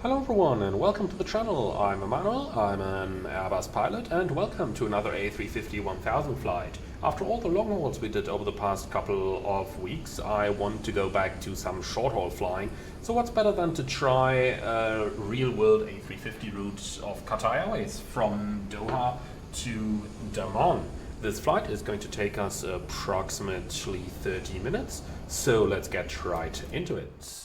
Hello everyone and welcome to the channel. I'm Emmanuel, I'm an Airbus pilot, and welcome to another A350-1000 flight. After all the long hauls we did over the past couple of weeks, I want to go back to some short haul flying. So what's better than to try a real-world A350 route of Qatar Airways from Doha to Dammam. This flight is going to take us approximately 30 minutes, so let's get right into it.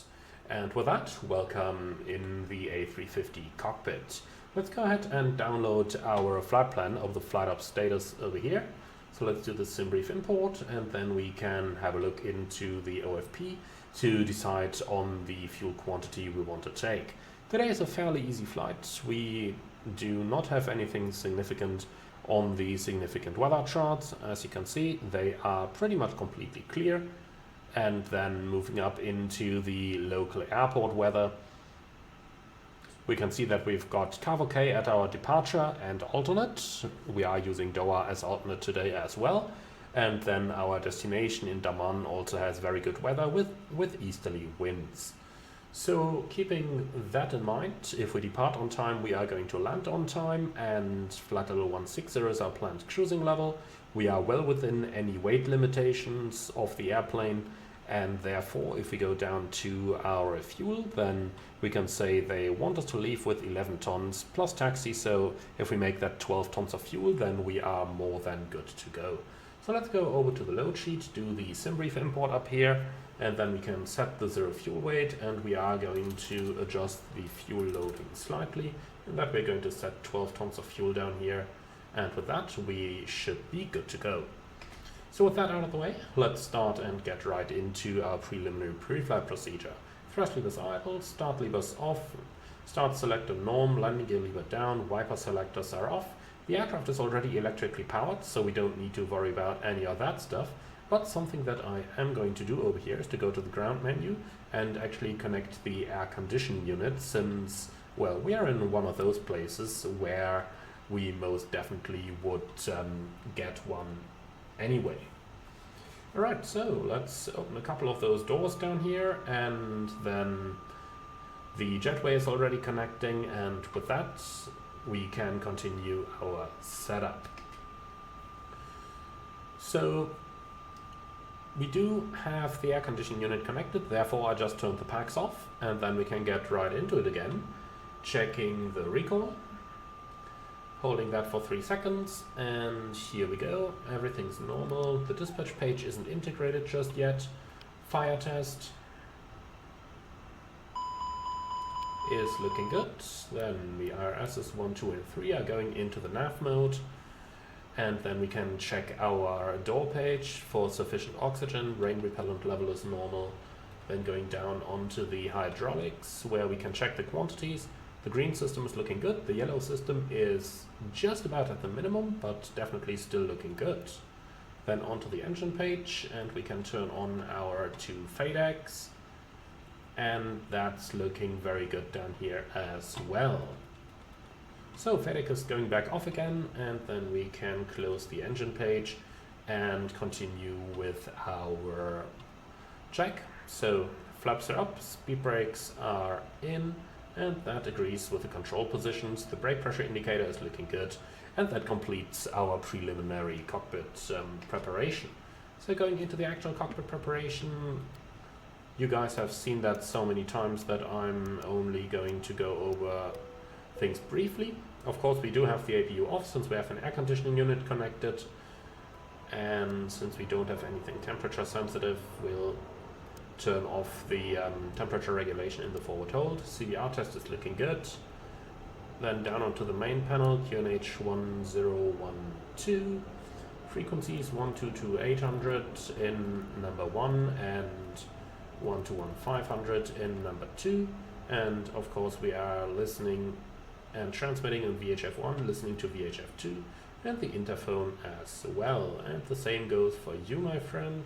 And with that, welcome in the A350 cockpit. Let's go ahead and download our flight plan of the flight up status over here. So let's do the SimBrief import, and then we can have a look into the OFP to decide on the fuel quantity we want to take. Today is a fairly easy flight. We do not have anything significant on the significant weather charts. As you can see, they are pretty much completely clear. And then moving up into the local airport weather, we can see that we've got cargo K at our departure and alternate. We are using Doha as alternate today as well. And then our destination in Dammam also has very good weather with easterly winds. So keeping that in mind, if we depart on time, we are going to land on time, and flight level 160 is our planned cruising level. We are well within any weight limitations of the airplane, and therefore if we go down to our fuel, then we can say they want us to leave with 11 tons plus taxi. So if we make that 12 tons of fuel, then we are more than good to go. So let's go over to the load sheet, do the SimBrief import up here, and then we can set the zero fuel weight, and we are going to adjust the fuel loading slightly, and that we're going to set 12 tons of fuel down here. And with that, we should be good to go. So with that out of the way, let's start and get right into our preliminary pre-flight procedure. Thrust levers idle, start levers off, start selector norm, landing gear lever down, wiper selectors are off. The aircraft is already electrically powered, so we don't need to worry about any of that stuff. But something that I am going to do over here is to go to the ground menu and actually connect the air conditioning unit, since, well, we are in one of those places where we most definitely would get one anyway. Alright, so let's open a couple of those doors down here, and then the jetway is already connecting, and with that we can continue our setup. So we do have the air conditioning unit connected, therefore I just turned the packs off, and then we can get right into it again, checking the recoil. Holding that for 3 seconds, and here we go. Everything's normal. The dispatch page isn't integrated just yet. Fire test is looking good. Then the IRSs 1, 2, and 3 are going into the nav mode. And then we can check our door page for sufficient oxygen. Rain repellent level is normal. Then going down onto the hydraulics, where we can check the quantities. The green system is looking good. The yellow system is just about at the minimum, but definitely still looking good. Then onto the engine page, and we can turn on our 2 FADECs, and that's looking very good down here as well. So FADEC is going back off again, and then we can close the engine page and continue with our check. So flaps are up, speed brakes are in, and that agrees with the control positions. The brake pressure indicator is looking good, and that completes our preliminary cockpit preparation. So going into the actual cockpit preparation, you guys have seen that so many times that I'm only going to go over things briefly. Of course, we do have the APU off since we have an air conditioning unit connected, and since we don't have anything temperature sensitive, we'll turn off the temperature regulation in the forward hold. CBR test is looking good. Then down onto the main panel, QNH 1012, frequencies 122-800 in number 1 and 121-500 in number 2. And of course we are listening and transmitting in VHF 1, listening to VHF 2, and the interphone as well. And the same goes for you, my friend.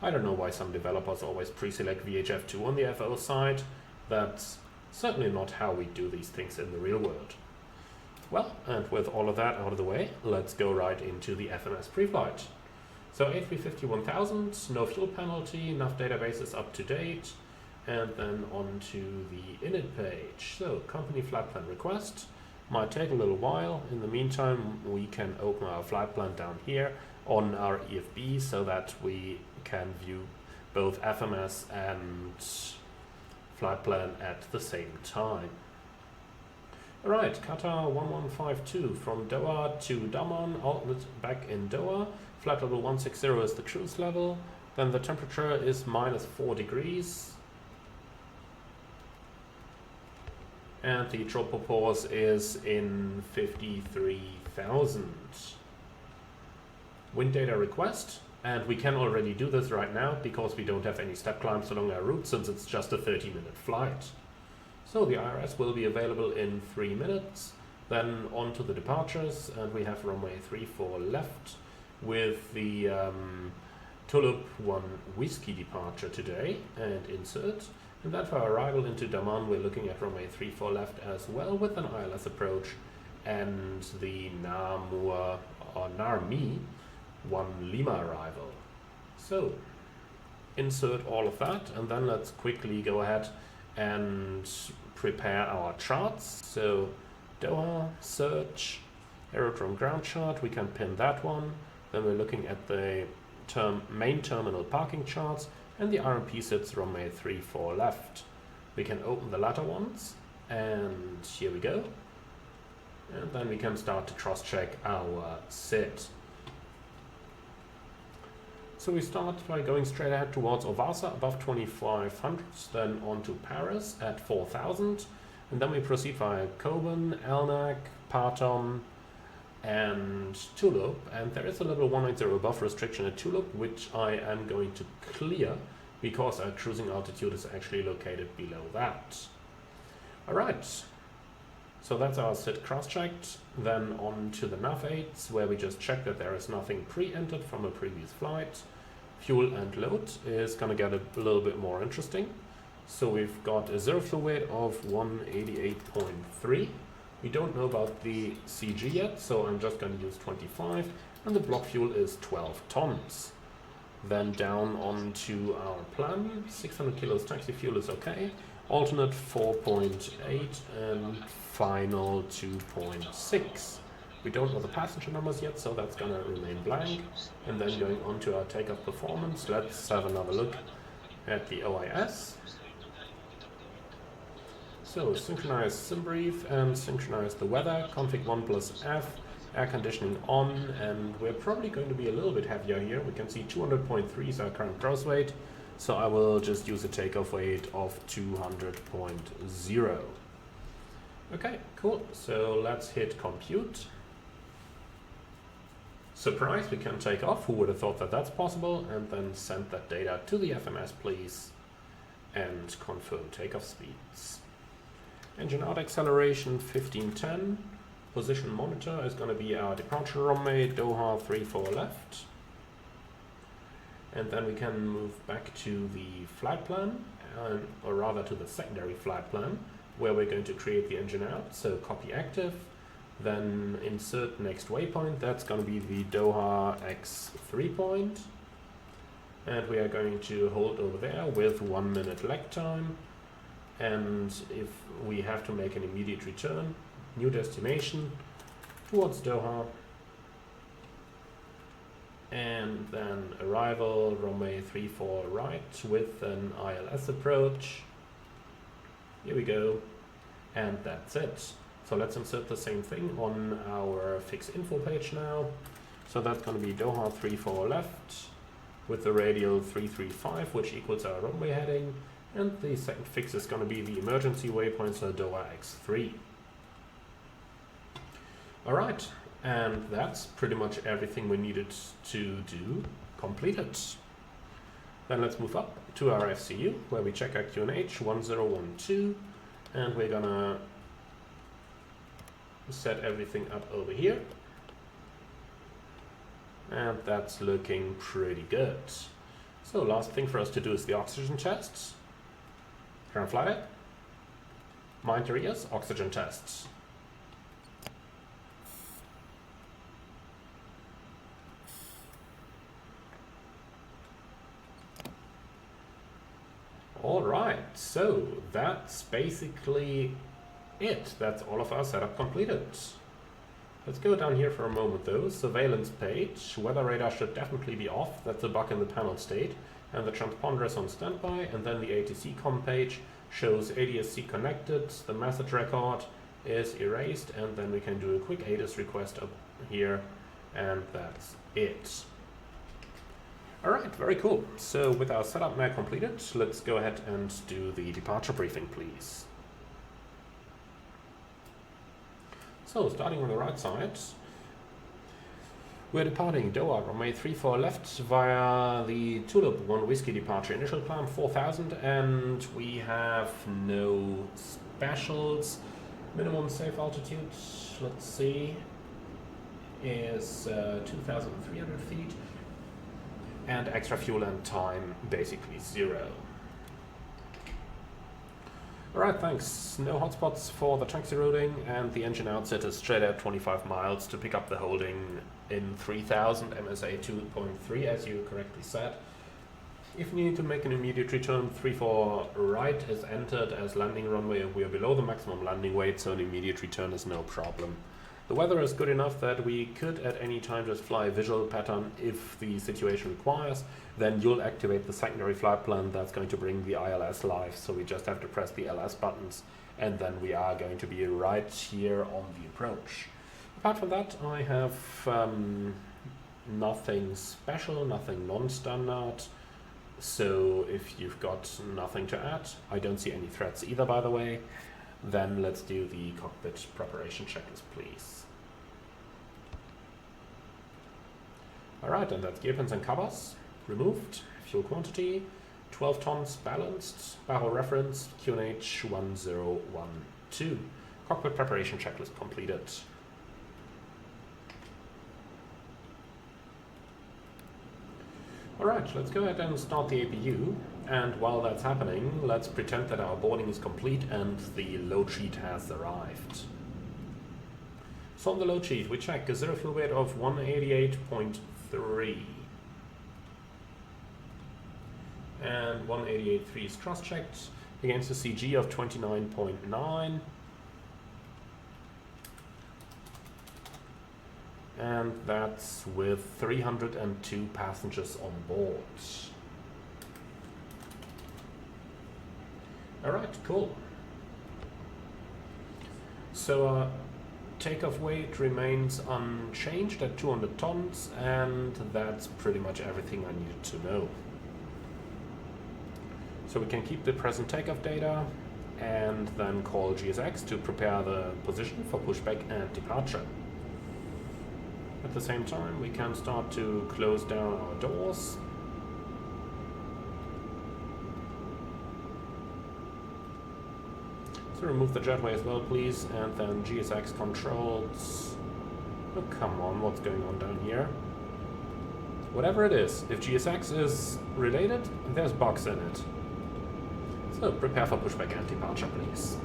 I don't know why some developers always pre-select VHF 2 on the FO side. That's certainly not how we do these things in the real world. Well, and with all of that out of the way, let's go right into the FMS pre-flight. So A350-1000, no fuel penalty, enough databases up to date. and then on to the init page. So company flight plan request might take a little while. In the meantime, we can open our flight plan down here on our EFB so that we can view both FMS and flight plan at the same time. Alright, Qatar 1152 from Doha to Dammam, outlet back in Doha. Flight level 160 is the cruise level. Then the temperature is -4 degrees. And the tropopause is in 53,000. Wind data request. And we can already do this right now because we don't have any step climbs along our route since it's just a 30-minute flight. So the IRS will be available in 3 minutes. Then on to the departures, and we have runway 34 left with the Tulip 1 Whiskey departure today and insert. And then for arrival into Dammam, we're looking at runway 34 left as well with an ILS approach and the Narmi 1 Lima arrival. So insert all of that, and then let's quickly go ahead and prepare our charts. So Doha, search, aerodrome ground chart, we can pin that one. Then we're looking at the main terminal parking charts, and the RMP sits runway 34 left. We can open the latter ones, and here we go. And then we can start to cross-check our sit. So we start by going straight ahead towards Ovasa above 2500, then on to Paris at 4000, and then we proceed via Coben, Elnac, Partom, and Tulip, and there is a level 190 above restriction at Tulip, which I am going to clear because our cruising altitude is actually located below that. Alright, so that's our sit cross-checked. Then on to the nav aids, where we just check that there is nothing pre-entered from a previous flight. Fuel and load is going to get a little bit more interesting. So we've got a zero fuel weight of 188.3. We don't know about the CG yet, so I'm just going to use 25, and the block fuel is 12 tons. Then down onto our plan, 600 kilos taxi fuel is okay, alternate 4.8 and final 2.6. We don't know the passenger numbers yet, so that's going to remain blank. And then going on to our takeoff performance, let's have another look at the OIS. So synchronize SimBrief and synchronize the weather, config 1+F, air conditioning on, and we're probably going to be a little bit heavier here. We can see 200.3 is our current gross weight, so I will just use a takeoff weight of 200.0. Okay, cool. So let's hit compute. Surprise, we can take off. Who would have thought that that's possible? And then send that data to the FMS, please, and confirm takeoff speeds. Engine out acceleration 1510. Position monitor is going to be our departure runway, Doha 34 left. And then we can move back to the flight plan, or rather to the secondary flight plan, where we're going to create the engine out. So copy active, then insert next waypoint. That's going to be the Doha X3 point. And we are going to hold over there with 1 minute lag time. And if we have to make an immediate return, new destination towards Doha, and then arrival runway 34 right with an ILS approach. Here we go, and that's it. So let's insert the same thing on our fix info page now. So that's going to be Doha 34 left with the radial 335, which equals our runway heading. And the second fix is going to be the emergency waypoint, so Doha X3. Alright, and that's pretty much everything we needed to do completed. Then let's move up to our FCU, where we check our QNH 1012, and we're gonna set everything up over here. And that's looking pretty good. So last thing for us to do is the oxygen tests. Ground flight, mind your ears, oxygen tests. Alright, so that's basically it. That's all of our setup completed. Let's go down here for a moment though. Surveillance page. Weather radar should definitely be off. That's a bug in the panel state. And the transponder is on standby. And then the ATC com page shows ADSC connected. The message record is erased. And then we can do a quick ADIS request up here. And that's it. Alright, very cool. So with our setup now completed, let's go ahead and do the departure briefing, please. So, starting on the right side, we're departing Doha, runway 34 left via the Tulip 1 Whiskey departure. Initial climb 4000, and we have no specials. Minimum safe altitude, let's see, is 2,300 feet, and extra fuel and time basically 0. Alright, thanks. No hotspots for the taxi routing, and the engine outset is straight at 25 miles to pick up the holding in 3000 MSA 2.3, as you correctly said. If you need to make an immediate return, 34 right is entered as landing runway, and we are below the maximum landing weight, so an immediate return is no problem. The weather is good enough that we could at any time just fly a visual pattern if the situation requires. Then you'll activate the secondary flight plan that's going to bring the ILS live, so we just have to press the LS buttons, and then we are going to be right here on the approach. Apart from that, I have nothing special, nothing non-standard, so if you've got nothing to add, I don't see any threats either, by the way, then let's do the cockpit preparation checklist, please. Alright, and that's gear pins and covers removed. Fuel quantity 12 tons balanced. Barrel reference QNH 1012. Cockpit preparation checklist completed. Alright, let's go ahead and start the APU. And while that's happening, let's pretend that our boarding is complete and the load sheet has arrived. So on the load sheet, we check a zero fuel weight of 188.3. And 188.3 is cross-checked against a CG of 29.9. And that's with 302 passengers on board. Alright, cool. So takeoff weight remains unchanged at 200 tons, and that's pretty much everything I needed to know. So we can keep the present takeoff data and then call GSX to prepare the position for pushback and departure. At the same time, we can start to close down our doors. So remove the jetway as well, please, and then GSX controls. Oh, come on, what's going on down here? Whatever it is, if GSX is related, there's bugs in it. So prepare for pushback and departure, please.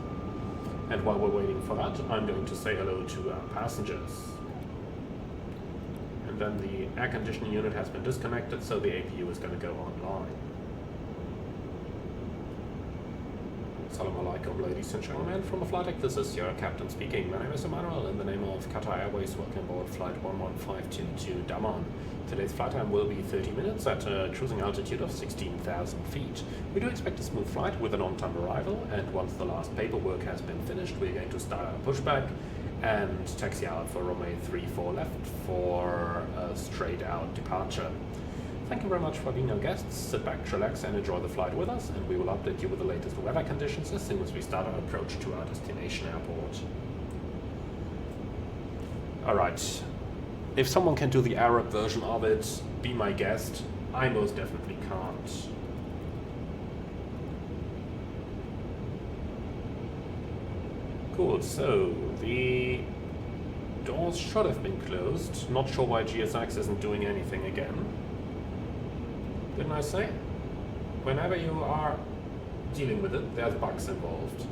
And while we're waiting for that, I'm going to say hello to our passengers. And then the air conditioning unit has been disconnected, so the APU is going to go online. Assalamu alaikum, ladies and gentlemen, from the flight deck, this is your captain speaking. My name is Emmanuel. In the name of Qatar Airways, welcome aboard flight 11522 Dammam. Today's flight time will be 30 minutes at a cruising altitude of 16,000 feet. We do expect a smooth flight with an on-time arrival, and once the last paperwork has been finished, we're going to start our pushback and taxi out for runway 34 left for a straight out departure. Thank you very much for being our guests. Sit back, relax, and enjoy the flight with us, and we will update you with the latest weather conditions as soon as we start our approach to our destination airport. Alright, if someone can do the Arab version of it, be my guest. I most definitely can't. Cool, so the doors should have been closed. Not sure why GSX isn't doing anything again. Didn't I say? Whenever you are dealing with it, there's bugs involved.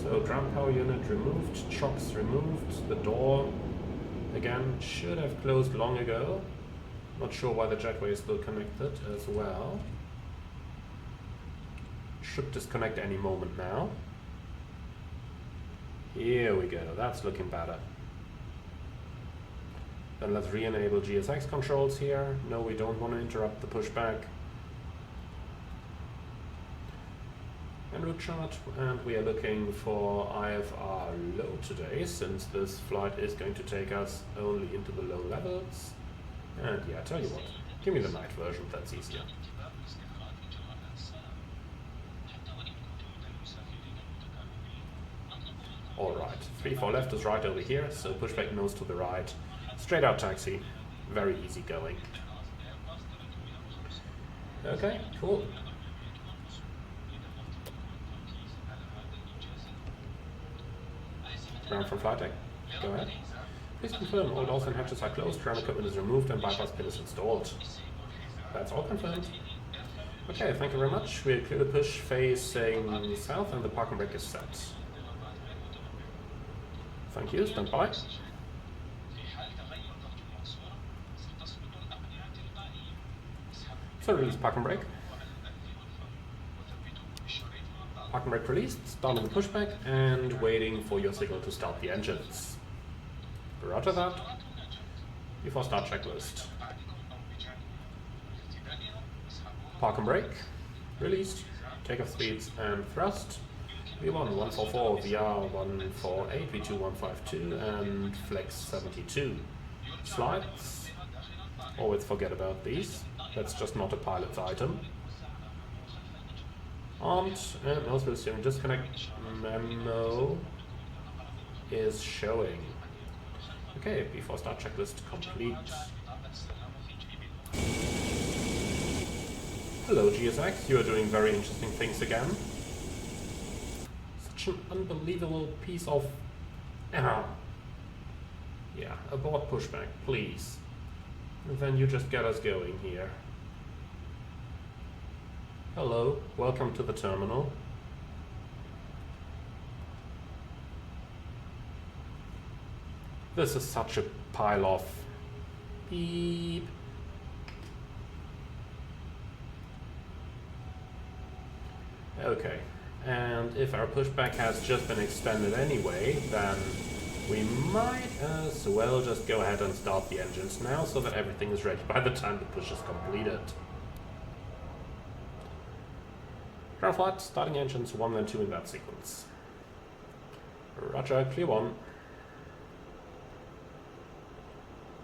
So ground power unit removed, chocks removed, the door again should have closed long ago. Not sure why the jetway is still connected as well. should disconnect any moment now. Here we go, that's looking better. Then let's re-enable GSX controls here. No, we don't want to interrupt the pushback. And route chart, and we are looking for IFR low today, since this flight is going to take us only into the low levels. And yeah, tell you what, give me the night version, that's easier. Alright, 3-4 left is right over here, so pushback nose to the right. Straight out taxi, very easy going. Okay, cool. Ground from flight deck, go ahead. Please confirm all doors and hatches are closed, ground equipment is removed and bypass pin is installed. That's all confirmed. Okay, thank you very much. We'll clear the push facing south and the parking brake is set. Thank you, stand by. So release parking brake. Parking brake released, starting the pushback and waiting for your signal to start the engines. Roger that. Before start checklist. Parking brake, released, takeoff speeds and thrust. V1 144, VR 148, V2 152 and flex 72. Slides, always forget about these, that's just not a pilot's item. Armed and nose wheel steering disconnect memo is showing. Okay, before start checklist complete. Hello GSX, you are doing very interesting things again. Such an unbelievable piece of... Yeah, abort pushback, please. And then you just get us going here. Hello, welcome to the terminal. This is such a pile of beep. Okay, and if our pushback has just been extended anyway, then we might as well just go ahead and start the engines now so that everything is ready by the time the push is completed. Ground flight, starting engines 1 and 2 in that sequence. Roger, clear 1.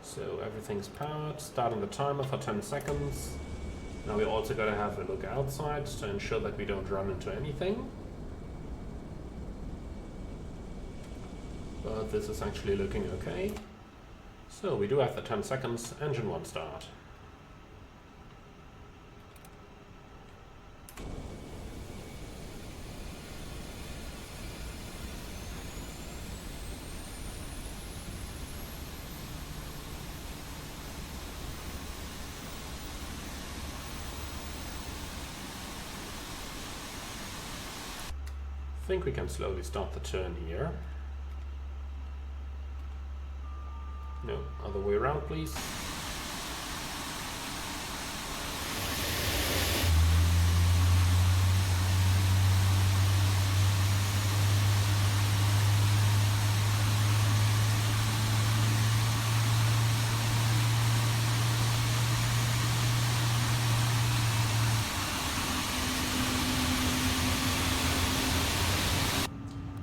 So everything's powered, starting the timer for 10 seconds. Now we also gotta have a look outside to ensure that we don't run into anything. But this is actually looking okay. So we do have the 10 seconds, engine 1 start. I think we can slowly start the turn here. No, other way around please.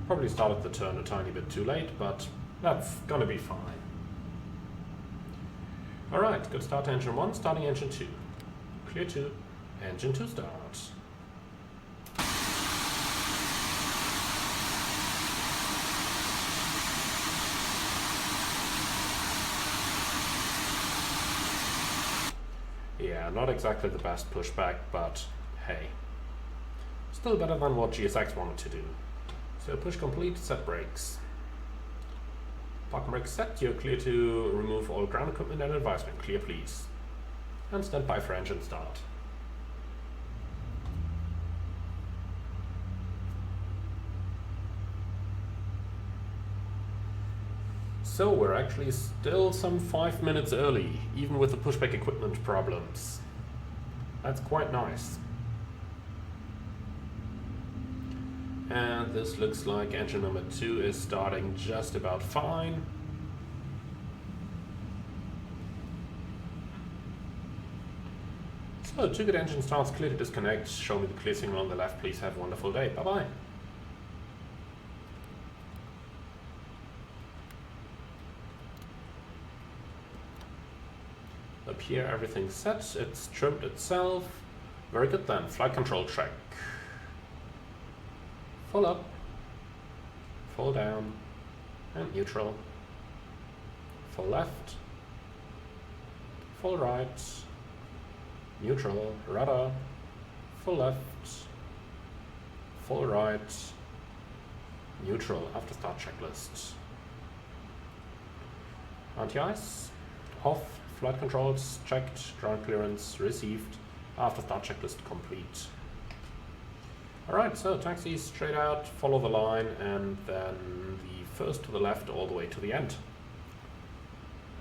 Probably started the turn a tiny bit too late, but that's gonna be fine. Alright, good start to engine 1, starting engine 2. Clear 2, engine 2 starts. Yeah, not exactly the best pushback, but hey. Still better than what GSX wanted to do. So push complete, set brakes. Parking brake set, you're clear to remove all ground equipment and advisement. Clear please. And stand by for engine start. So we're actually still some 5 minutes early, even with the pushback equipment problems. That's quite nice. And this looks like engine number 2 is starting just about fine. So, 2 good engine starts, clear to disconnect. Show me the clear signal on the left. Please have a wonderful day. Bye-bye. Up here, everything's set. It's trimmed itself. Very good then. Flight control check. Full up, full down, and neutral. Full left, full right, neutral, rudder, full left, full right, neutral, after start checklist. Anti-ice, off, flight controls checked, ground clearance received, after start checklist complete. Alright, so taxi straight out, follow the line, and then the first to the left all the way to the end.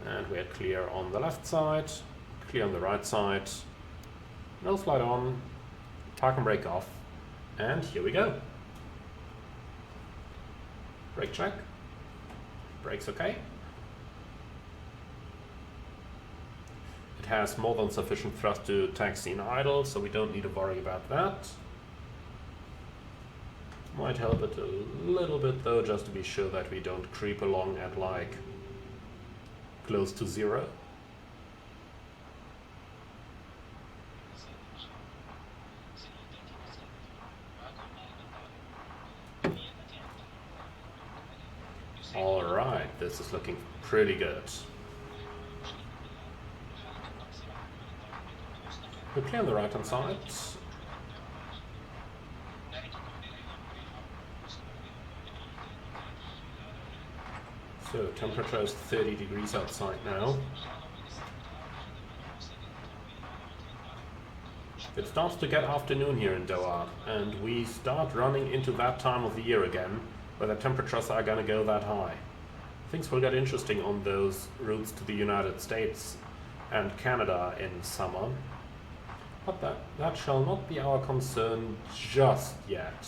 And we're clear on the left side, clear on the right side, nose slide on, park and brake off, and here we go. Brake check, brakes okay. It has more than sufficient thrust to taxi in idle, so we don't need to worry about that. Might help it a little bit though, just to be sure that we don't creep along at like close to 0. Alright, this is looking pretty good. We're clear on the right hand side. So temperature is 30 degrees outside now. It starts to get afternoon here in Doha, and we start running into that time of the year again, where the temperatures are going to go that high. Things will get interesting on those routes to the United States and Canada in summer, but that shall not be our concern just yet.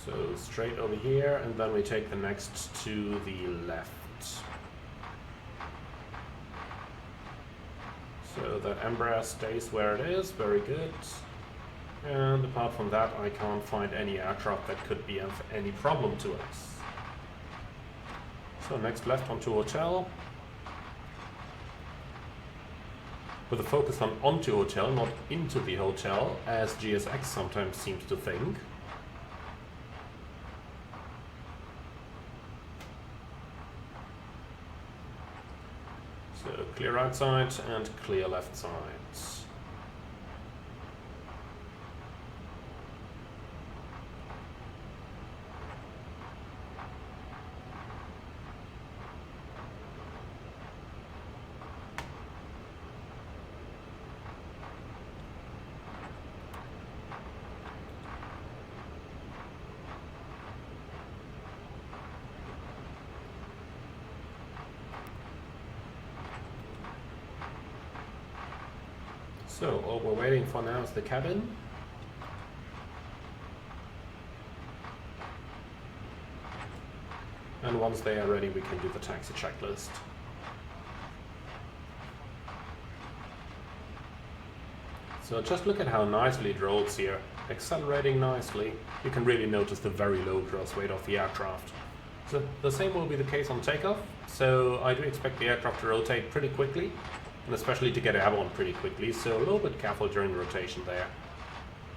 So straight over here, and then we take the next to the left. So that Embraer stays where it is, very good. And apart from that, I can't find any aircraft that could be of any problem to us. So next left onto hotel. With a focus on onto hotel, not into the hotel, as GSX sometimes seems to think. So clear right side and clear left side. So all we're waiting for now is the cabin. And once they are ready, we can do the taxi checklist. So just look at how nicely it rolls here, accelerating nicely. You can really notice the very low gross weight of the aircraft. So the same will be the case on takeoff. So I do expect the aircraft to rotate pretty quickly, and especially to get airborne pretty quickly, so a little bit careful during rotation there.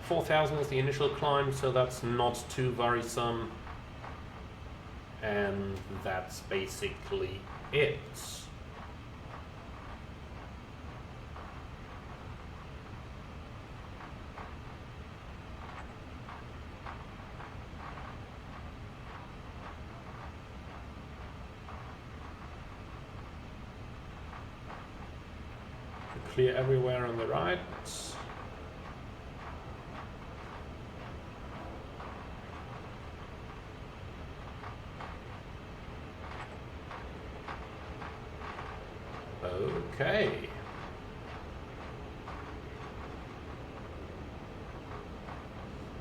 4,000 is the initial climb, so that's not too worrisome. And that's basically it. Clear everywhere on the right. Okay.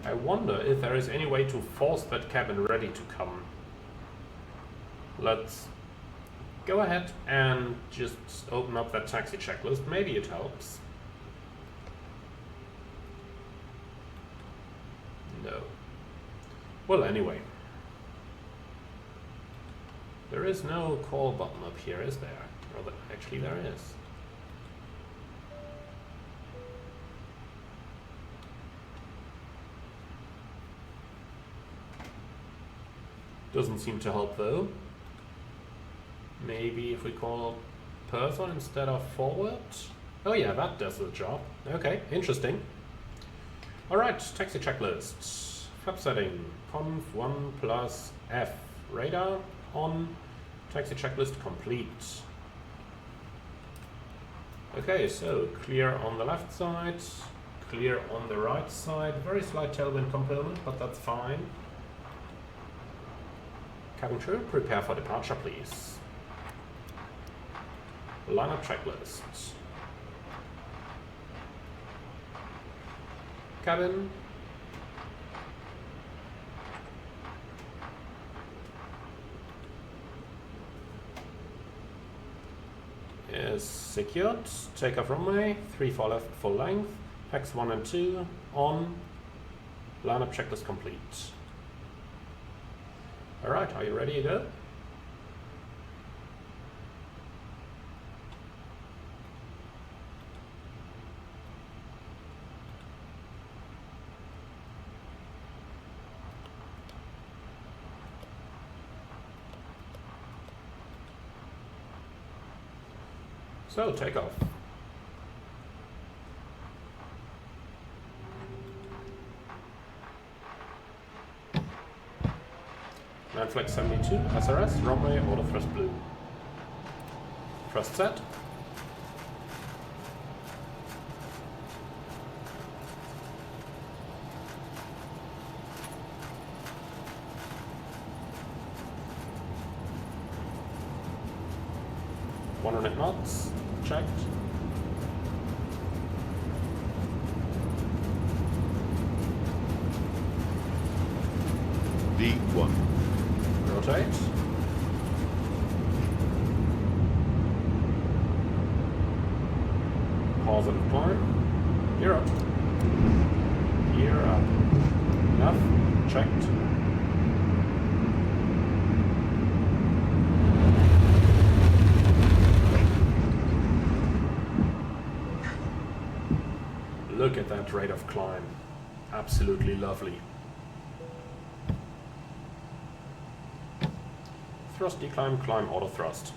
I wonder if there is any way to force that cabin ready to come. Let's go ahead and just open up that taxi checklist. Maybe it helps. No. Well, anyway. There is no call button up here, is there? Or actually there is. Doesn't seem to help though. Maybe if we call person instead of forward? Oh yeah, that does the job. Okay, interesting. Alright, taxi checklist. Flap setting, conf 1 plus F. Radar on, taxi checklist complete. Okay, so clear on the left side, clear on the right side. Very slight tailwind component, but that's fine. Cabin crew, prepare for departure, please. Lineup checklist. Cabin. Is secured. Takeoff runway, 34 left, full length. Packs 1 and 2 on. Lineup checklist complete. Alright, are you ready to go? So, takeoff. Land flag 72, SRS, runway, auto thrust blue. Thrust set. .100 knots, checked. V1. Rotate. Positive climb. Gear up. Gear up. Enough. Checked. Look at that rate of climb. Absolutely lovely. Thrust decline, climb, auto thrust.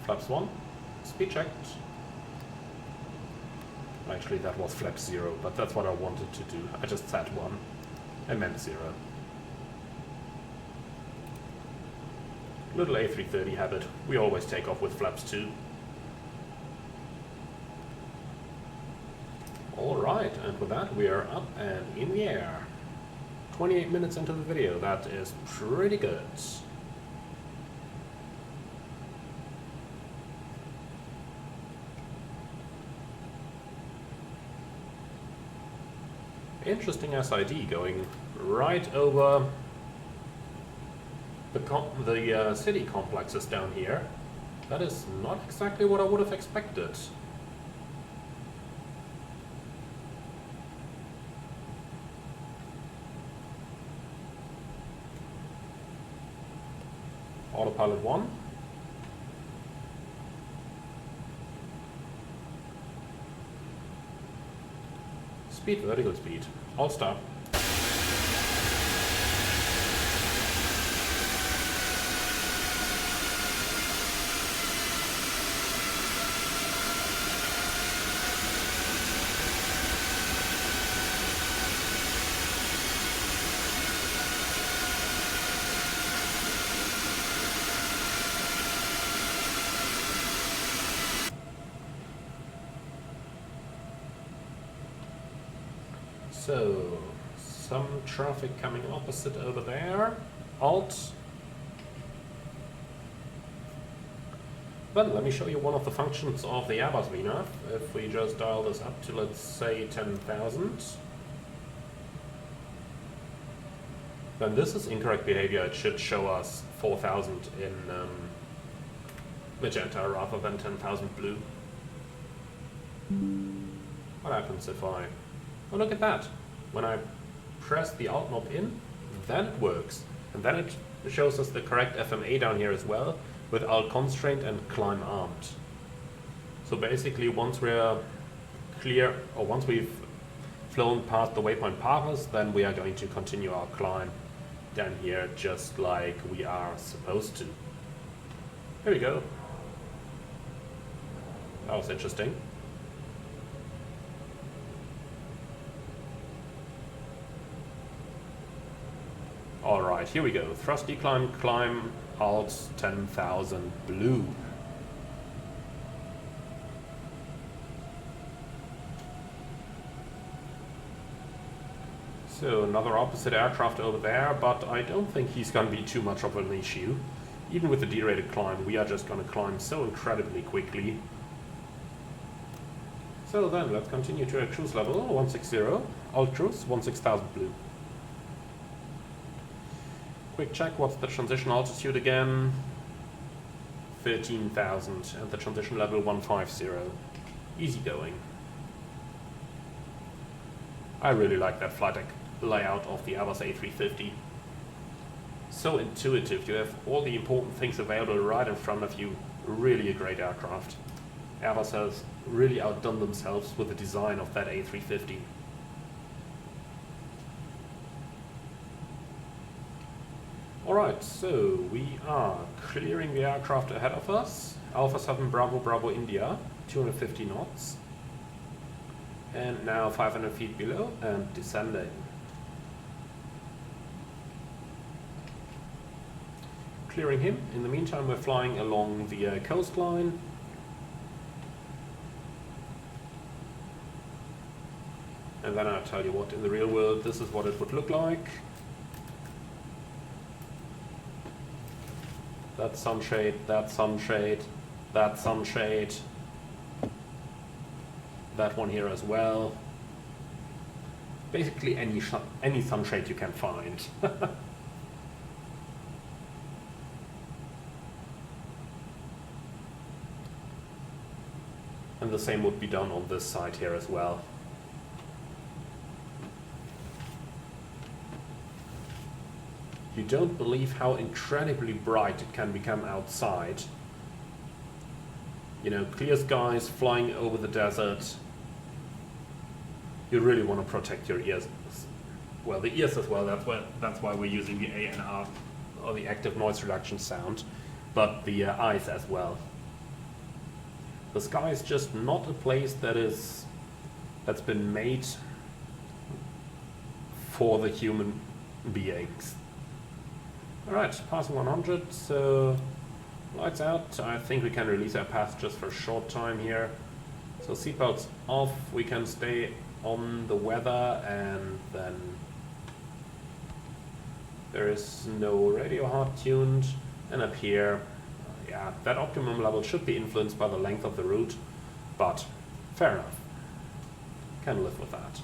Flaps 1, speed checked. Actually, that was flap 0, but that's what I wanted to do. I just said 1. I meant 0. Little A330 habit. We always take off with flaps 2. Alright, and with that we are up and in the air. 28 minutes into the video, that is pretty good. Interesting SID going right over the city complexes down here. That is not exactly what I would have expected. Autopilot 1. Speed, vertical speed. All stop. So, some traffic coming opposite over there. Alt. Well, let me show you one of the functions of the Airbus VNAV. If we just dial this up to, let's say, 10,000, then this is incorrect behavior. It should show us 4,000 in magenta rather than 10,000 blue. What happens if oh, look at that. When I press the Alt knob in, then it works. And then it shows us the correct FMA down here as well, with Alt constraint and climb armed. So basically once we're clear, or once we've flown past the waypoint paths, then we are going to continue our climb down here just like we are supposed to. Here we go. That was interesting. Alright, here we go. Thrust decline, climb, Alt 10,000 blue. So another opposite aircraft over there, but I don't think he's going to be too much of an issue. Even with the derated climb, we are just going to climb so incredibly quickly. So then, let's continue to a cruise level 160, Alt cruise 16,000 blue. Quick check, what's the transition altitude again? 13,000, and the transition level 150. Easy going. I really like that flight deck layout of the Airbus A350. So intuitive, you have all the important things available right in front of you. Really a great aircraft. Airbus has really outdone themselves with the design of that A350. Alright, so we are clearing the aircraft ahead of us. Alpha 7 Bravo Bravo India, 250 knots. And now 500 feet below and descending. Clearing him. In the meantime, we're flying along the coastline. And then I'll tell you what, in the real world, this is what it would look like. That sunshade, that sunshade, that sunshade. That one here as well. Basically any sunshade you can find. And the same would be done on this side here as well. You don't believe how incredibly bright it can become outside. You know, clear skies, flying over the desert. You really want to protect your ears. Well, the ears as well, that's why we're using the ANR, or the active noise reduction sound, but the eyes as well. The sky is just not a place that's been made for the human beings. Alright, passing 100, so lights out. I think we can release our passengers for a short time here. So seatbelts off, we can stay on the weather, and then there is no radio hard tuned. And up here, yeah, that optimum level should be influenced by the length of the route, but fair enough. Can live with that.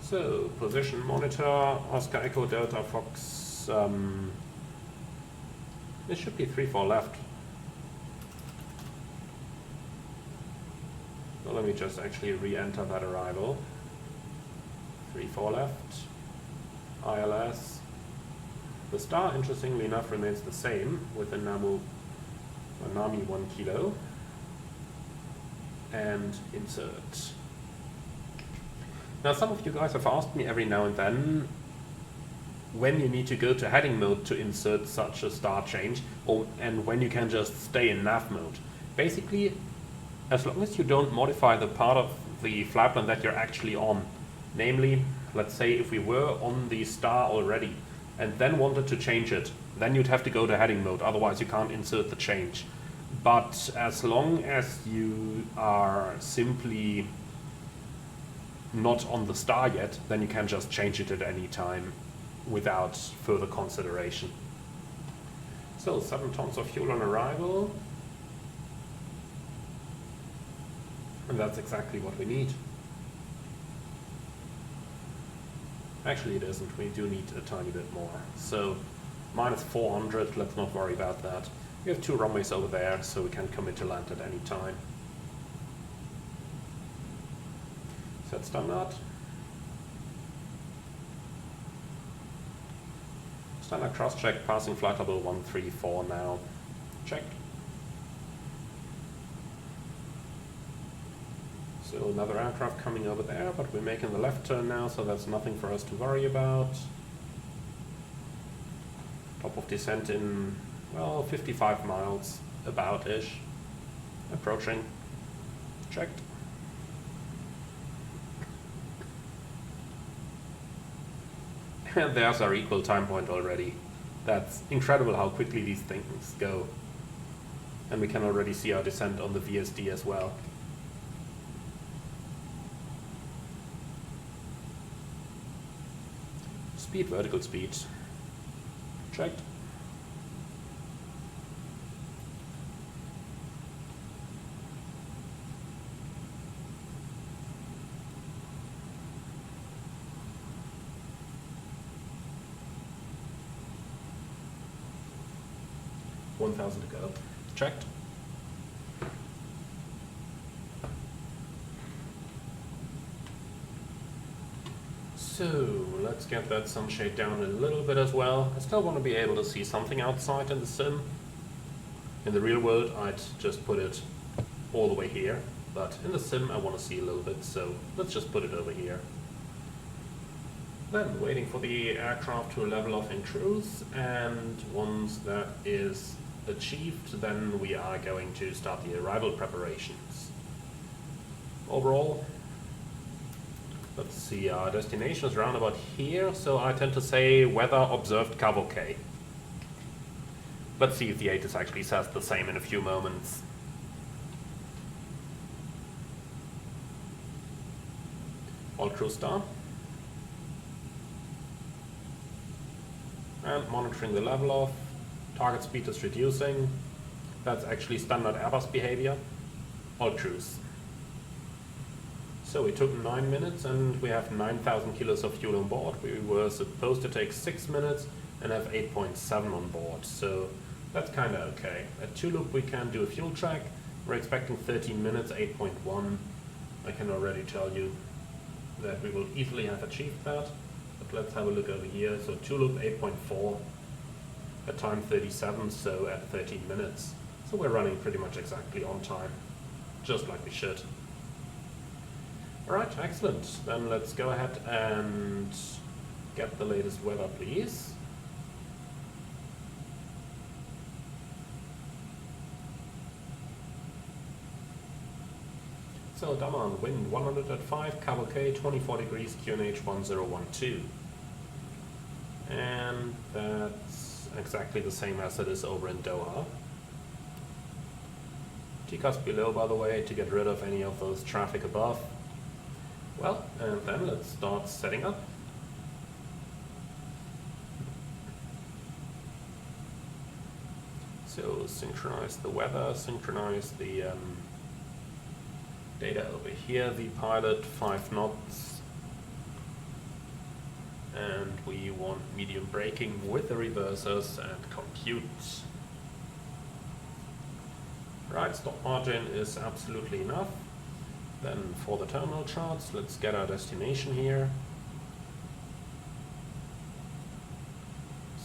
So, position monitor, Oscar Echo Delta Fox, this should be 3-4 left. So let me just actually re-enter that arrival. 3-4 left, ILS. The star, interestingly enough, remains the same with the Nami 1 kilo. And insert. Now, some of you guys have asked me every now and then when you need to go to heading mode to insert such a star change, and when you can just stay in nav mode. Basically, as long as you don't modify the part of the flight plan that you're actually on. Namely, let's say if we were on the star already and then wanted to change it, then you'd have to go to heading mode, otherwise you can't insert the change. But as long as you are simply not on the star yet, then you can just change it at any time without further consideration. So 7 tons of fuel on arrival. And that's exactly what we need. Actually it isn't, we do need a tiny bit more. So minus 400, let's not worry about that. We have 2 runways over there, so we can commit to land at any time. Set standard. Standard cross check, passing flight level 134 now. Checked. So another aircraft coming over there, but we're making the left turn now, so that's nothing for us to worry about. Top of descent in, well, 55 miles, about-ish. Approaching. Checked. And there's our equal time point already. That's incredible how quickly these things go. And we can already see our descent on the VSD as well. Speed, vertical speed. Checked. $1,000 to go. Checked. So let's get that sunshade down a little bit as well. I still want to be able to see something outside in the sim. In the real world, I'd just put it all the way here, but in the sim I want to see a little bit, so let's just put it over here. Then waiting for the aircraft to level off in cruise, and once that is achieved, then we are going to start the arrival preparations. Overall, let's see, our destination is around about here, so I tend to say weather observed cavalcade. Let's see if the ATIS actually says the same in a few moments. All crew star. And monitoring the level off. Target speed is reducing. That's actually standard Airbus behavior. All cruise. So we took 9 minutes and we have 9,000 kilos of fuel on board. We were supposed to take 6 minutes and have 8.7 on board. So that's kind of okay. At 2 loop we can do a fuel check. We're expecting 13 minutes, 8.1. I can already tell you that we will easily have achieved that. But let's have a look over here. So 2 loop 8.4 at time 37, so at 13 minutes. So we're running pretty much exactly on time, just like we should. Alright, excellent. Then let's go ahead and get the latest weather, please. So Dammam, wind 100 at 5, cavalcade 24 degrees, QNH 1012. And that's exactly the same as it is over in Doha. Takeoff below, by the way, to get rid of any of those traffic above. Well, and then let's start setting up. So synchronize the weather, synchronize the data over here, the pilot 5 knots. And we want medium braking with the reversers and compute. Right, stop margin is absolutely enough. Then for the terminal charts, let's get our destination here.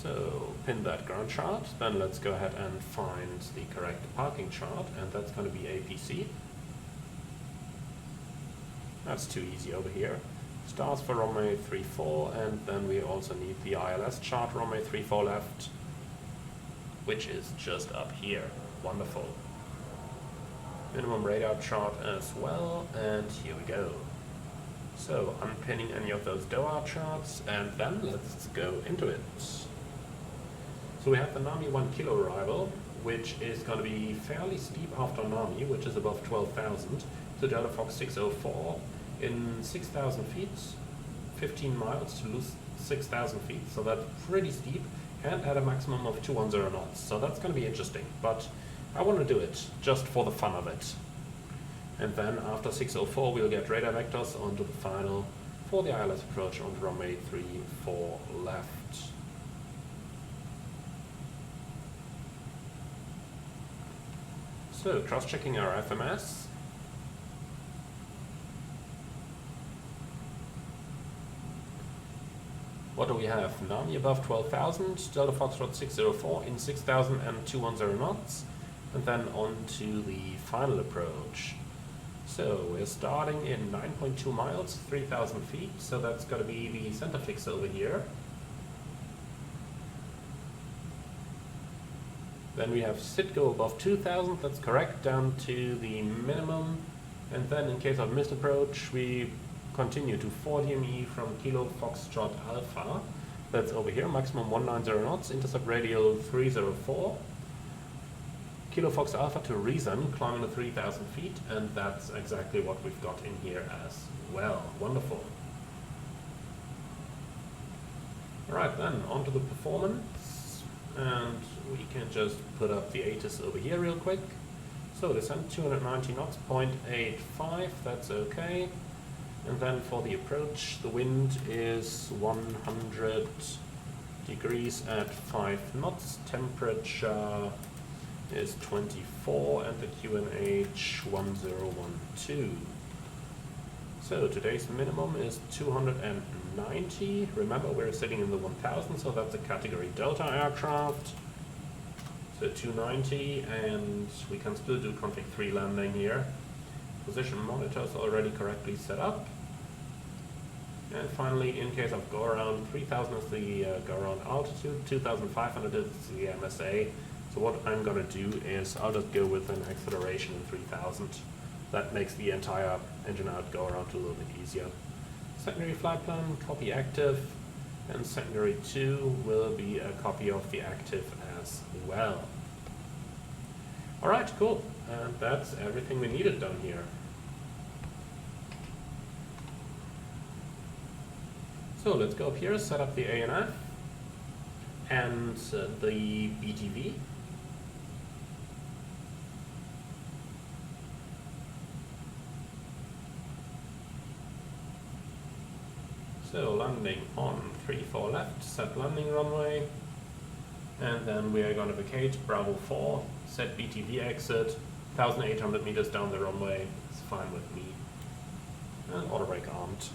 So pin that ground chart, then let's go ahead and find the correct parking chart, and that's going to be APC. That's too easy over here. Stars for runway 34, and then we also need the ILS chart, runway 34 left, which is just up here. Wonderful. Minimum radar chart as well, and here we go. So unpinning any of those Doha charts, and then let's go into it. So we have the Nami 1 kilo arrival, which is going to be fairly steep after Nami, which is above 12,000. So Delta Fox 604 in 6,000 feet, 15 miles to lose 6,000 feet, so that's pretty steep. and at a maximum of 210 knots. So that's going to be interesting, but I want to do it just for the fun of it. And then after 604 we'll get radar vectors onto the final for the ILS approach on runway 34 left. So cross-checking our FMS. What do we have? Nami above 12,000, Delta Foxtrot 604 in 6,000 and 210 knots, and then on to the final approach. So we're starting in 9.2 miles, 3,000 feet, so that's got to be the center fix over here. Then we have SITGO above 2,000, that's correct, down to the minimum. And then in case of missed approach, we continue to 40 ME from Kilo Foxtrot Alpha. That's over here, maximum 190 knots, intercept radial 304. Kilo Fox Alpha to Ryzen, climbing to 3,000 feet, and that's exactly what we've got in here as well. Wonderful. Alright then, on to the performance, and we can just put up the ATIS over here real quick. So descent 290 knots, 0.85, that's okay. And then for the approach, the wind is 100 degrees at 5 knots, temperature is 24, and the QNH 1012. So today's minimum is 290. Remember, we're sitting in the 1000, so that's a category Delta aircraft. So 290, and we can still do config 3 landing here. Position monitors already correctly set up. And finally, in case of go around, 3000 is the go around altitude, 2500 is the MSA. So what I'm going to do is I'll just go with an acceleration in 3000. That makes the entire engine out go around a little bit easier. Secondary flight plan, copy active, and secondary 2 will be a copy of the active as well. Alright, cool. And that's everything we needed down here. So let's go up here, set up the ANF and the BTV. So landing on 34 left, set landing runway, and then we are going to vacate Bravo 4, set BTV exit, 1,800 meters down the runway, it's fine with me, and auto brake armed.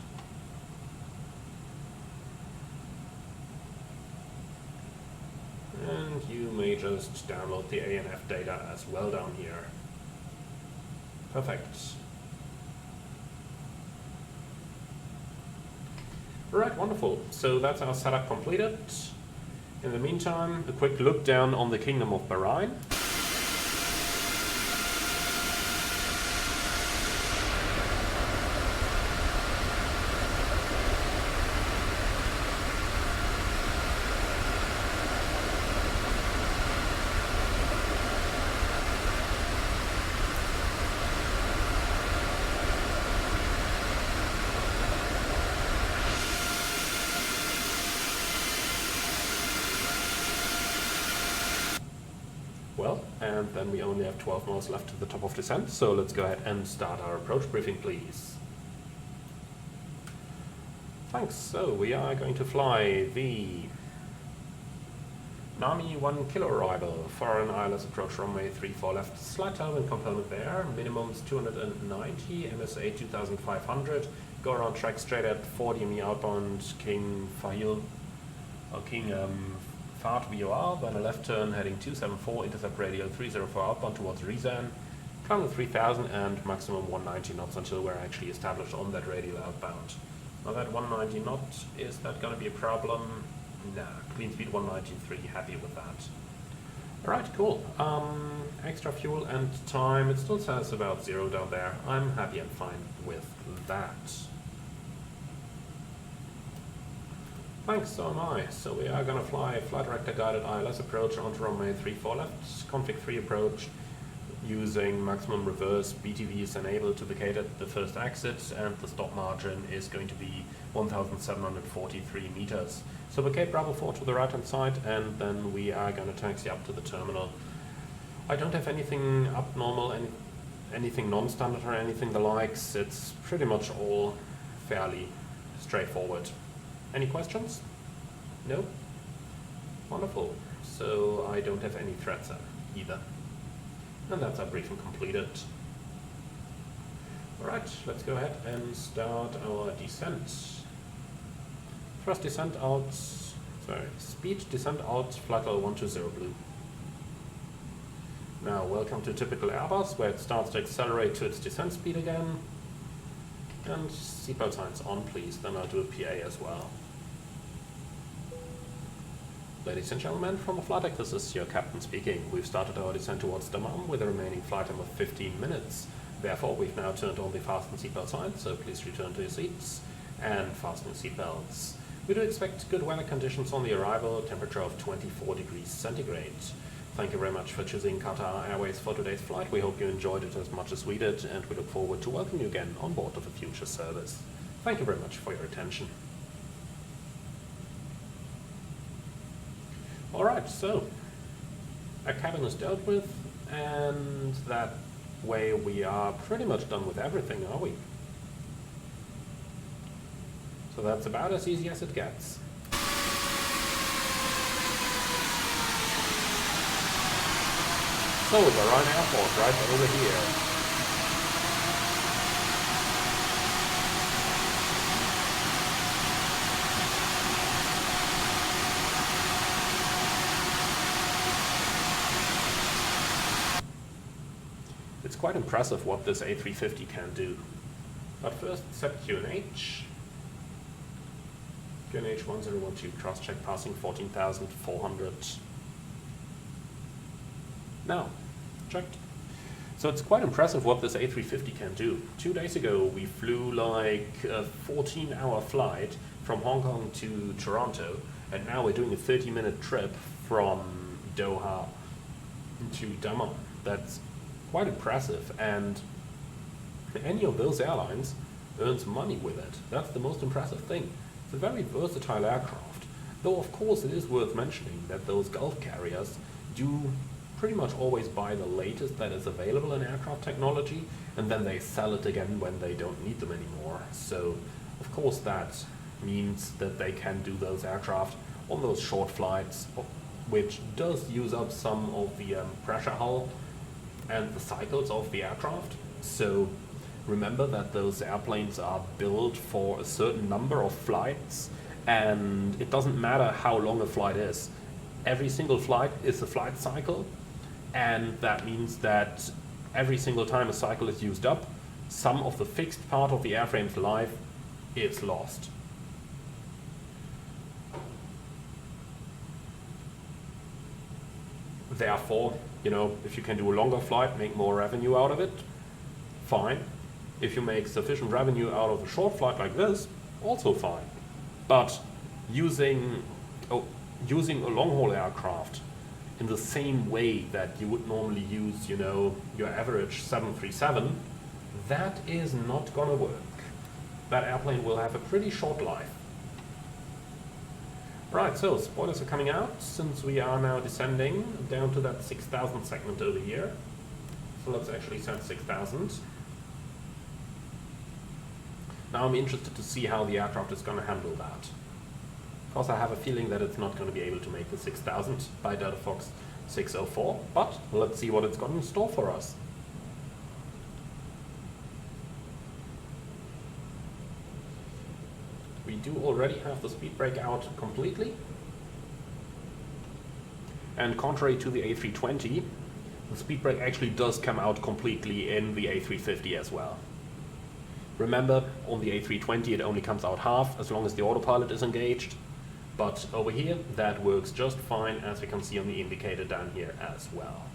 And you may just download the ANF data as well down here. Perfect. Alright, wonderful. So that's our setup completed. In the meantime, a quick look down on the Kingdom of Bahrain. Well, and then we only have 12 miles left to the top of descent, so let's go ahead and start our approach briefing, please. Thanks. So we are going to fly the Nami 1 kilo arrival for an ILS approach runway 34 left. Slight tailwind component there, minimum is 290, MSA 2500, go around track straight at 40 ME outbound King Fahil, or King Fahd VOR, then a left turn heading 274, intercept radial 304 outbound towards Ryzen, climbing 3000 and maximum 190 knots until we're actually established on that radial outbound. Now that 190 knot, is that going to be a problem? Nah, clean speed 193, happy with that. Alright, cool. Extra fuel and time, it still says about 0 down there. I'm happy and fine with that. Thanks, so am I. So we are going to fly a flight director guided ILS approach onto runway 34 left, config 3 approach, using maximum reverse. BTV is enabled to vacate at the first exit, and the stop margin is going to be 1,743 meters. So vacate Bravo 4 to the right hand side, and then we are going to taxi up to the terminal. I don't have anything abnormal, anything non-standard or anything the likes. It's pretty much all fairly straightforward. Any questions? No? Wonderful. So I don't have any threats either. And that's our briefing completed. Alright, let's go ahead and start our descent. Thrust descent out, speed descent out, flight level 120 blue. Now, welcome to typical Airbus, where it starts to accelerate to its descent speed again. And seatbelt signs on, please, then I'll do a PA as well. Ladies and gentlemen, from the flight deck, this is your captain speaking. We've started our descent towards Dammam with a remaining flight time of 15 minutes. Therefore, we've now turned on the fasten seatbelt signs, so please return to your seats and fasten your seatbelts. We do expect good weather conditions on the arrival, temperature of 24 degrees centigrade. Thank you very much for choosing Qatar Airways for today's flight. We hope you enjoyed it as much as we did, and we look forward to welcoming you again on board of a future service. Thank you very much for your attention. Alright, so our cabin is dealt with, and that way we are pretty much done with everything, are we? So that's about as easy as it gets. So, Bahrain Airport, right over here. It's quite impressive what this A350 can do. But first, set QNH. QNH 1012, cross-check passing 14,400. Now, checked. So it's quite impressive what this A350 can do. 2 days ago, we flew like a 14-hour flight from Hong Kong to Toronto, and now we're doing a 30-minute trip from Doha to Dammam. That's quite impressive, and any of those airlines earns money with it. That's the most impressive thing. It's a very versatile aircraft, though of course it is worth mentioning that those Gulf carriers do pretty much always buy the latest that is available in aircraft technology, and then they sell it again when they don't need them anymore. So of course that means that they can do those aircraft on those short flights, which does use up some of the pressure hull and the cycles of the aircraft. So remember that those airplanes are built for a certain number of flights, and it doesn't matter how long a flight is. Every single flight is a flight cycle, and that means that every single time a cycle is used up, some of the fixed part of the airframe's life is lost. Therefore, you know, if you can do a longer flight, make more revenue out of it, fine. If you make sufficient revenue out of a short flight like this, also fine. But using a long-haul aircraft in the same way that you would normally use, you know, your average 737, that is not gonna work. That airplane will have a pretty short life. Right, so spoilers are coming out since we are now descending down to that 6,000 segment over here. So let's actually set 6,000. Now I'm interested to see how the aircraft is going to handle that. Of course, I have a feeling that it's not going to be able to make the 6,000 by Delta Fox 604, but let's see what it's got in store for us. We do already have the speed brake out completely. And contrary to the A320, the speed brake actually does come out completely in the A350 as well. Remember, on the A320 it only comes out half as long as the autopilot is engaged. But over here, that works just fine, as we can see on the indicator down here as well.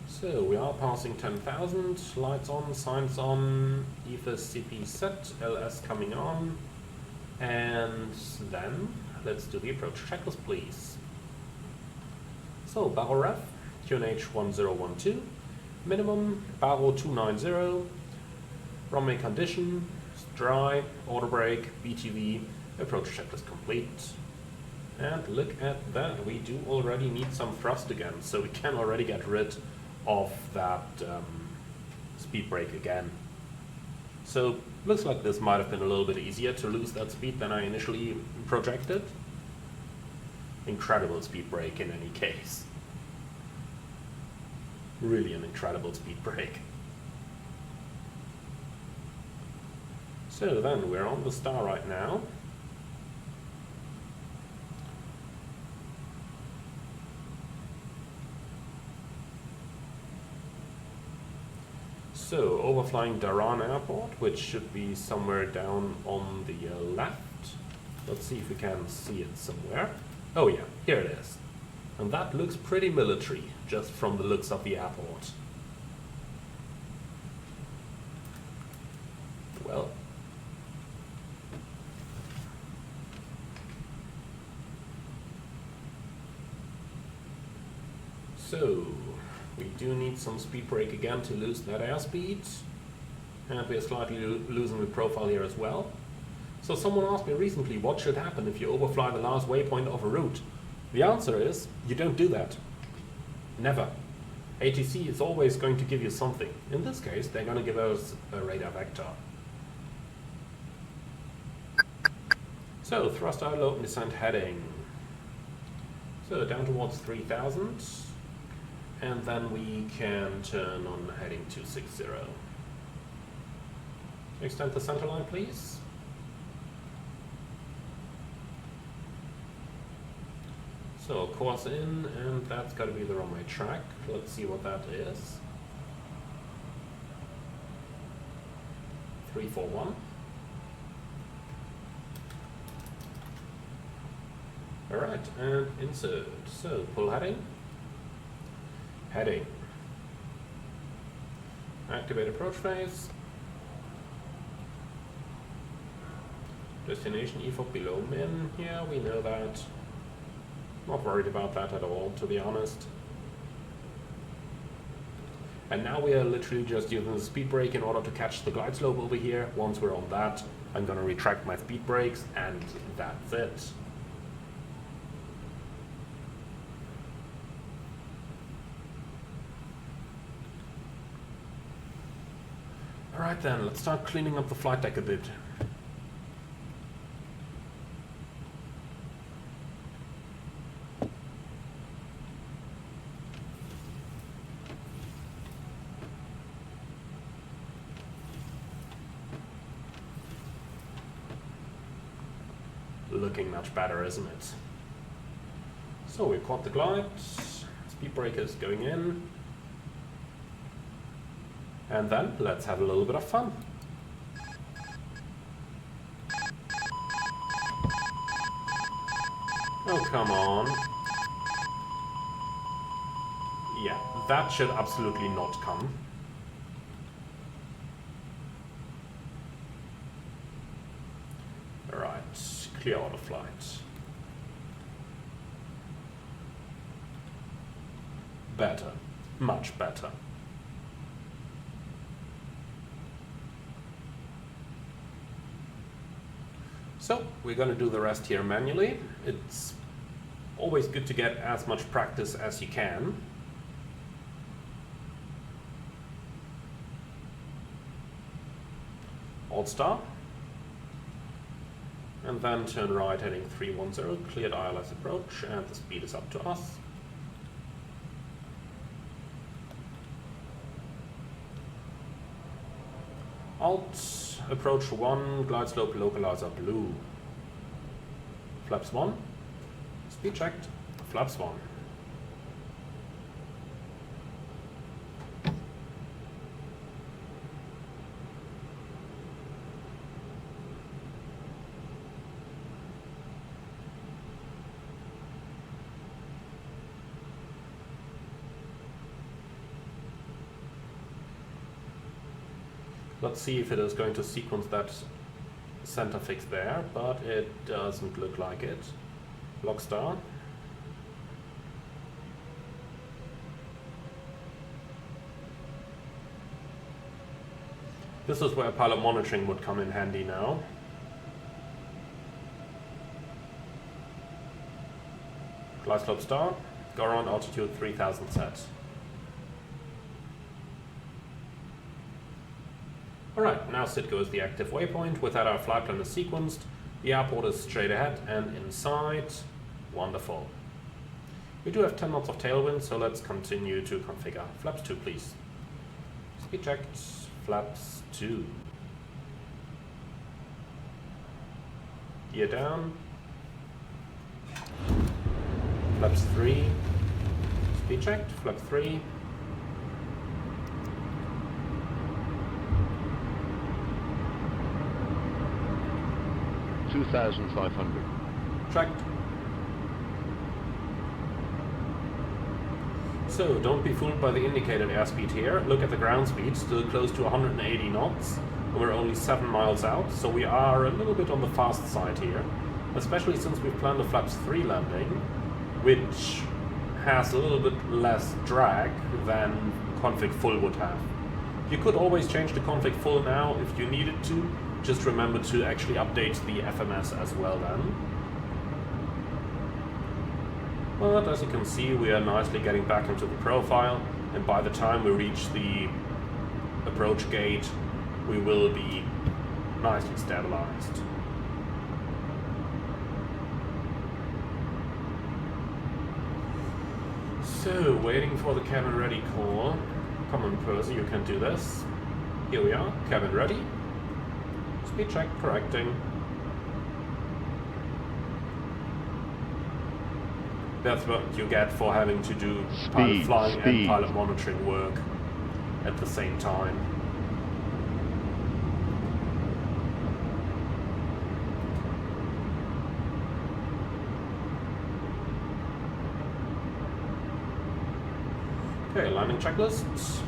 So we are passing 10,000, lights on, signs on, EFIS CP set, LS coming on. And then let's do the approach checklist, please. So barrel ref, QNH 1012, minimum barrel 290, runway condition, dry, auto brake, BTV, approach checklist complete. And look at that, we do already need some thrust again, so we can already get rid of that speed brake again. So looks like this might have been a little bit easier to lose that speed than I initially projected. Incredible speed brake in any case. Really an incredible speed brake. So then we're on the star right now. So, overflying Dhahran Airport, which should be somewhere down on the left. Let's see if we can see it somewhere. Oh yeah, here it is. And that looks pretty military, just from the looks of the airport. Well. So, we do need some speed brake again to lose that airspeed. And we are slightly losing the profile here as well. So someone asked me recently what should happen if you overfly the last waypoint of a route. The answer is, you don't do that. Never. ATC is always going to give you something. In this case, they're going to give us a radar vector. So, thrust out, load and descent heading. So, down towards 3000. And then we can turn on heading 260. Extend the center line, please. So course in, and that's got to be the runway track. Let's see what that is. 341. Alright, and insert. So pull heading. Heading. Activate approach phase. Destination EFOP below min. Here, we know that. Not worried about that at all, to be honest. And now we are literally just using the speed brake in order to catch the glide slope over here. Once we're on that, I'm going to retract my speed brakes, and that's it. Alright then, let's start cleaning up the flight deck a bit. Looking much better, isn't it? So we caught the glide, speed brake is going in. And then, let's have a little bit of fun. Oh, come on. Yeah, that should absolutely not come. Alright, clear auto flight. Better. Much better. So, we're going to do the rest here manually. It's always good to get as much practice as you can. Alt star. And then turn right heading 310, cleared ILS approach, and the speed is up to us. Alt. Approach 1, glide slope localizer blue. Flaps 1, speed checked, flaps 1. Let's see if it is going to sequence that center fix there, but it doesn't look like it. Lock star. This is where pilot monitoring would come in handy now. Glide slope star, go around altitude 3000 set. Alright, now Citgo is the active waypoint. With that, our flight plan is sequenced. The airport is straight ahead and inside. Wonderful. We do have 10 knots of tailwind, so let's continue to configure. Flaps 2, please. Speed checked. Flaps 2. Gear down. Flaps 3. Speed checked. Flap 3. $2,500. Checked. So, don't be fooled by the indicated airspeed here. Look at the ground speed, still close to 180 knots. We're only 7 miles out, so we are a little bit on the fast side here. Especially since we've planned a flaps 3 landing, which has a little bit less drag than config full would have. You could always change the config full now if you needed to. Just remember to actually update the FMS as well then. But as you can see, we are nicely getting back into the profile, and by the time we reach the approach gate, we will be nicely stabilized. So, waiting for the cabin ready call. Come on, Percy, you can do this. Here we are, cabin ready. Speed check, correcting. That's what you get for having to do pilot flying and pilot monitoring work at the same time. Okay, landing checklists.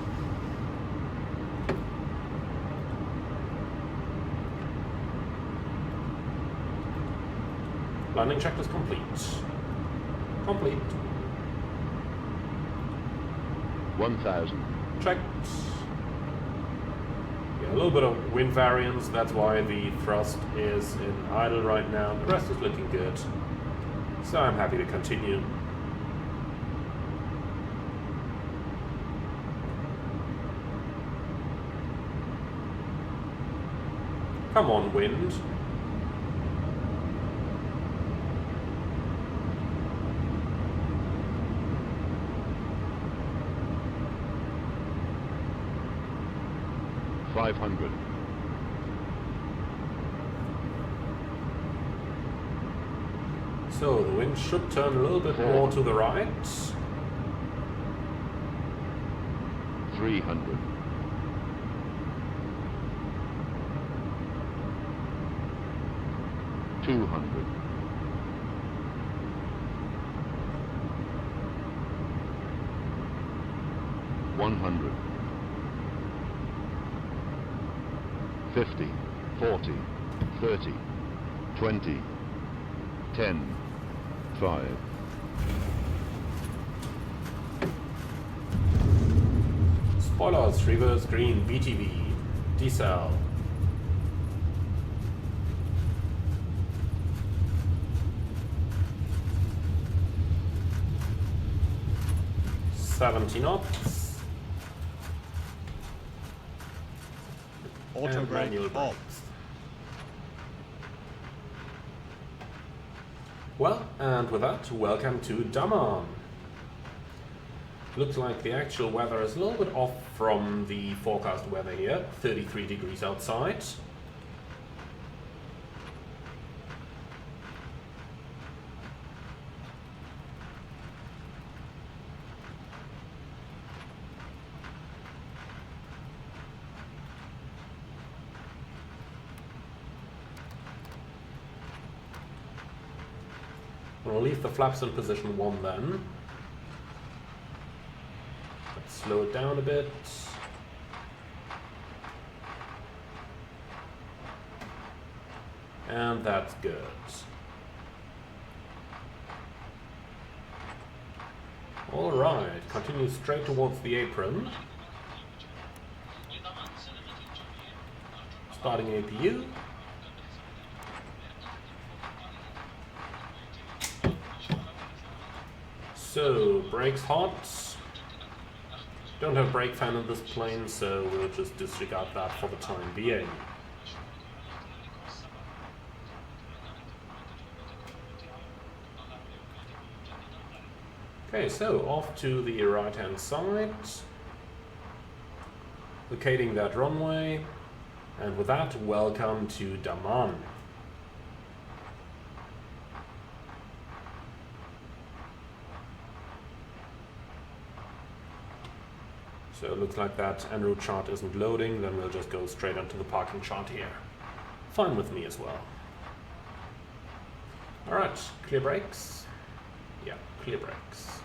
Landing checklist complete. Complete. 1,000. Checked. Yeah, a little bit of wind variance, that's why the thrust is in idle right now. The rest is looking good. So I'm happy to continue. Come on, wind. $500. So the wind should turn a little bit more to the right. 300. 200. 100. 50, 40, 30, 20, 10, 5. Spoilers, reverse green, VTV, decel. $70 knots. Auto and manual brake off. brakes. Well, and with that, welcome to Dammam. Looks like the actual weather is a little bit off from the forecast weather here. 33 degrees outside. We'll leave the flaps in position 1 then. Let's slow it down a bit. And that's good. Alright, continue straight towards the apron. Starting APU. So, brakes hot. Don't have brake fan on this plane, so we'll just disregard that for the time being. Okay, so off to the right hand side. Locating that runway. And with that, welcome to Dammam. So it looks like that en route chart isn't loading, then we'll just go straight onto the parking chart here. Fine with me as well. Alright, clear brakes. Yeah, clear brakes.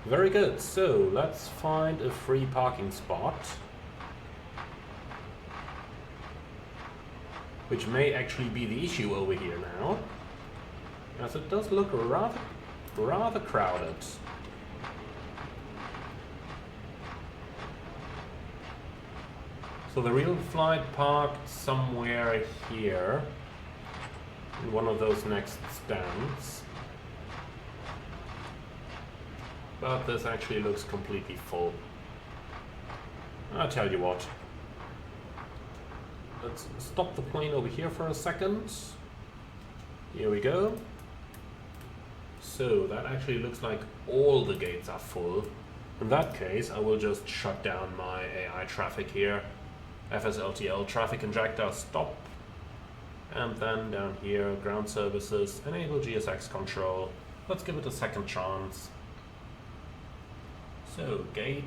Very good, so let's find a free parking spot. Which may actually be the issue over here now. As it does look rather crowded. So the real flight parked somewhere here. In one of those next stands. But this actually looks completely full. I'll tell you what. Let's stop the plane over here for a second. Here we go. So that actually looks like all the gates are full. In that case, I will just shut down my AI traffic here. FSLTL traffic injector stop. And then down here, ground services, enable GSX control. Let's give it a second chance. So gate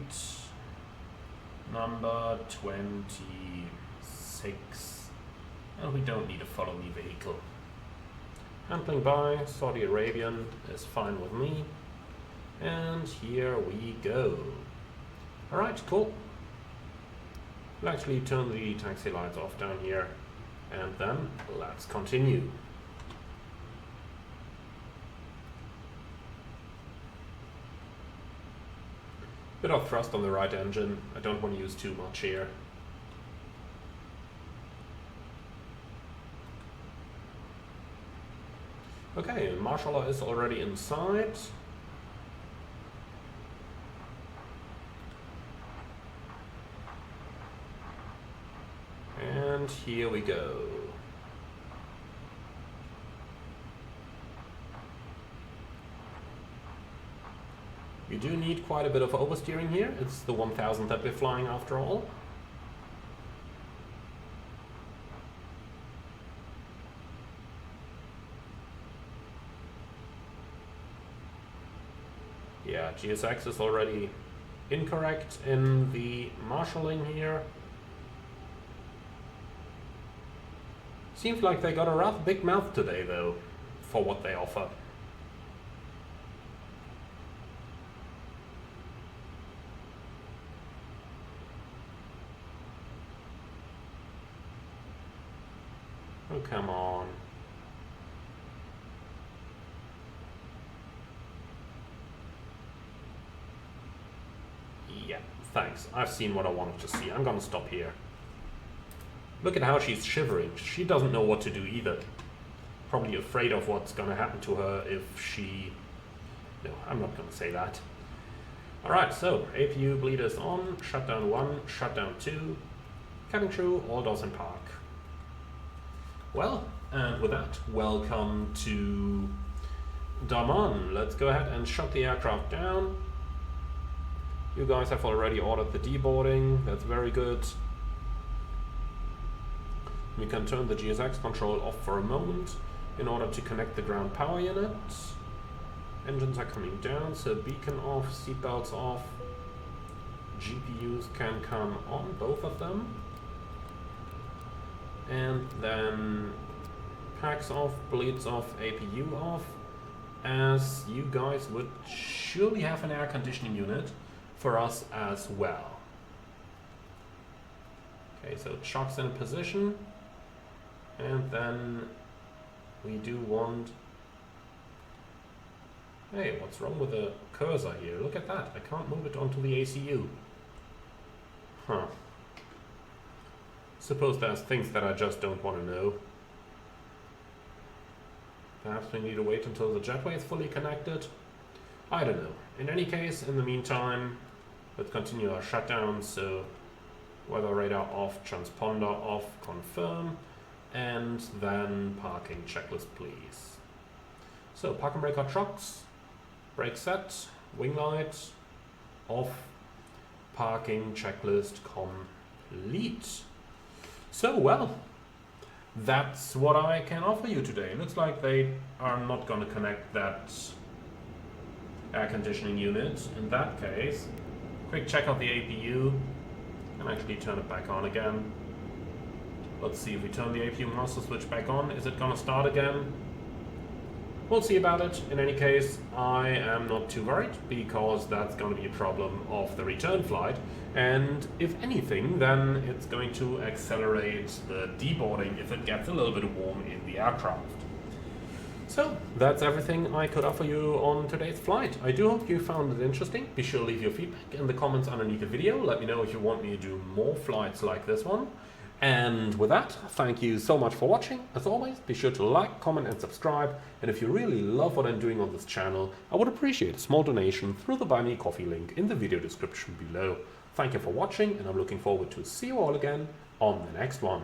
number 26. And we don't need a follow me vehicle. Handling by Saudi Arabian is fine with me. And here we go. Alright, cool. We'll actually turn the taxi lights off down here. And then let's continue. Bit of thrust on the right engine. I don't want to use too much here. Okay, Marshaller is already inside. And here we go. You do need quite a bit of oversteering here. It's the 1000 that we're flying after all. Yeah, GSX is already incorrect in the marshalling here. Seems like they got a rather big mouth today though, for what they offer. Oh, come on. Yeah, thanks. I've seen what I wanted to see. I'm gonna stop here. Look at how she's shivering. She doesn't know what to do either. Probably afraid of what's gonna happen to her if she... No, I'm not gonna say that. Alright, so APU bleed is on. Shutdown 1, shutdown 2. Cabin crew, all doors in park. Well, and with that, welcome to Dammam. Let's go ahead and shut the aircraft down. You guys have already ordered the deboarding. That's very good. We can turn the GSX control off for a moment in order to connect the ground power unit. Engines are coming down, so beacon off, seatbelts off. GPUs can come on, both of them. And then packs off, bleeds off, APU off. As you guys would surely have an air conditioning unit for us as well. Okay, so chock's in a position, and then we do want... Hey, what's wrong with the cursor here? Look at that, I can't move it onto the ACU. Huh. Suppose there's things that I just don't want to know. Perhaps we need to wait until the jetway is fully connected. I don't know. In any case, in the meantime, let's continue our shutdown. So weather radar off, transponder off, confirm, and then parking checklist, please. So park and brake our trucks, brake set, wing light off, parking checklist complete. So, well, that's what I can offer you today. Looks like they are not going to connect that air conditioning unit. In that case, quick check of the APU and actually turn it back on again. Let's see if we turn the APU master switch back on. Is it going to start again? We'll see about it. In any case, I am not too worried because that's going to be a problem of the return flight. And if anything, then it's going to accelerate the deboarding if it gets a little bit warm in the aircraft. So that's everything I could offer you on today's flight. I do hope you found it interesting. Be sure to leave your feedback in the comments underneath the video. Let me know if you want me to do more flights like this one. And with that, thank you so much for watching. As always, be sure to like, comment and subscribe. And if you really love what I'm doing on this channel, I would appreciate a small donation through the Buy Me a Coffee link in the video description below. Thank you for watching, and I'm looking forward to see you all again on the next one.